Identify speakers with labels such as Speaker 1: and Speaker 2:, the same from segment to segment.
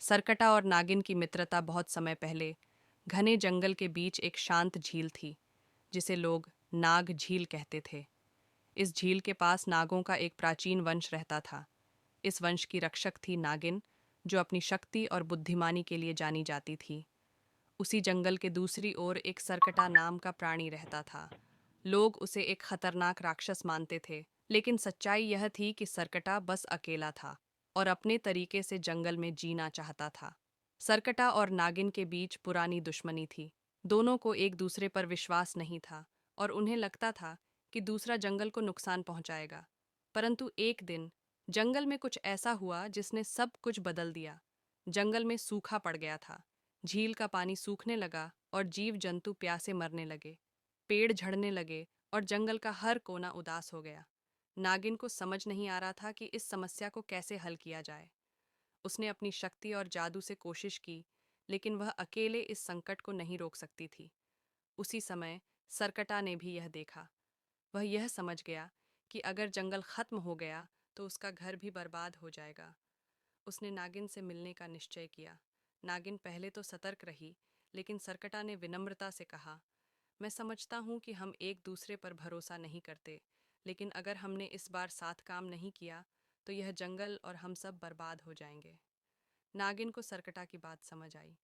Speaker 1: सरकटा और नागिन की मित्रता बहुत समय पहले घने जंगल के बीच एक शांत झील थी, जिसे लोग नाग झील कहते थे। इस झील के पास नागों का एक प्राचीन वंश रहता था। इस वंश की रक्षक थी नागिन, जो अपनी शक्ति और बुद्धिमानी के लिए जानी जाती थी। उसी जंगल के दूसरी ओर एक सरकटा नाम का प्राणी रहता था। लोग उसे एक खतरनाक राक्षस मानते थे, लेकिन सच्चाई यह थी कि सरकटा बस अकेला था और अपने तरीके से जंगल में जीना चाहता था। सरकटा और नागिन के बीच पुरानी दुश्मनी थी। दोनों को एक दूसरे पर विश्वास नहीं था और उन्हें लगता था कि दूसरा जंगल को नुकसान पहुंचाएगा। परंतु एक दिन जंगल में कुछ ऐसा हुआ जिसने सब कुछ बदल दिया। जंगल में सूखा पड़ गया था। झील का पानी सूखने लगा और जीव जंतु प्यासे मरने लगे। पेड़ झड़ने लगे और जंगल का हर कोना उदास हो गया। नागिन को समझ नहीं आ रहा था कि इस समस्या को कैसे हल किया जाए। उसने अपनी शक्ति और जादू से कोशिश की, लेकिन वह अकेले इस संकट को नहीं रोक सकती थी। उसी समय सरकटा ने भी यह देखा। वह यह समझ गया कि अगर जंगल खत्म हो गया तो उसका घर भी बर्बाद हो जाएगा। उसने नागिन से मिलने का निश्चय किया। नागिन पहले तो सतर्क रही, लेकिन सरकटा ने विनम्रता से कहा, मैं समझता हूँ कि हम एक दूसरे पर भरोसा नहीं करते, लेकिन अगर हमने इस बार साथ काम नहीं किया तो यह जंगल और हम सब बर्बाद हो जाएंगे। नागिन को सरकटा की बात समझ आई।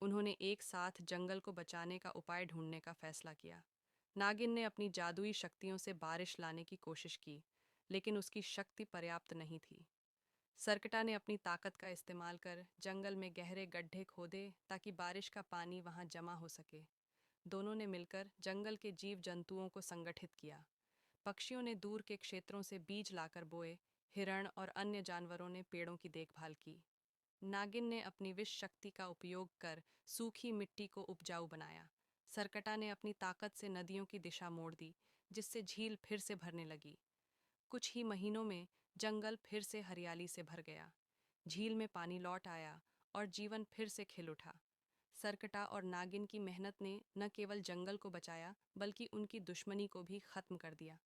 Speaker 1: उन्होंने एक साथ जंगल को बचाने का उपाय ढूंढने का फैसला किया। नागिन ने अपनी जादुई शक्तियों से बारिश लाने की कोशिश की, लेकिन उसकी शक्ति पर्याप्त नहीं थी। सरकटा ने अपनी ताकत का इस्तेमाल कर जंगल में गहरे गड्ढे खोदे ताकि बारिश का पानी वहां जमा हो सके। दोनों ने मिलकर जंगल के जीव जंतुओं को संगठित किया। पक्षियों ने दूर के क्षेत्रों से बीज लाकर बोए। हिरण और अन्य जानवरों ने पेड़ों की देखभाल की। नागिन ने अपनी विष शक्ति का उपयोग कर सूखी मिट्टी को उपजाऊ बनाया। सरकटा ने अपनी ताकत से नदियों की दिशा मोड़ दी, जिससे झील फिर से भरने लगी। कुछ ही महीनों में जंगल फिर से हरियाली से भर गया। झील में पानी लौट आया और जीवन फिर से खिल उठा। सरकटा और नागिन की मेहनत ने न केवल जंगल को बचाया, बल्कि उनकी दुश्मनी को भी खत्म कर दिया।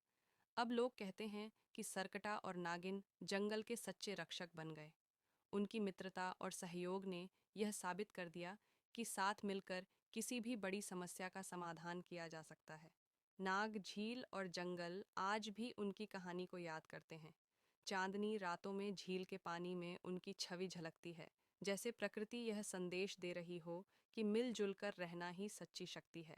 Speaker 1: अब लोग कहते हैं कि सरकटा और नागिन जंगल के सच्चे रक्षक बन गए। उनकी मित्रता और सहयोग ने यह साबित कर दिया कि साथ मिलकर किसी भी बड़ी समस्या का समाधान किया जा सकता है। नाग, झील और जंगल आज भी उनकी कहानी को याद करते हैं। चांदनी रातों में झील के पानी में उनकी छवि झलकती है, जैसे प्रकृति यह संदेश दे रही हो कि मिलजुल कर रहना ही सच्ची शक्ति है।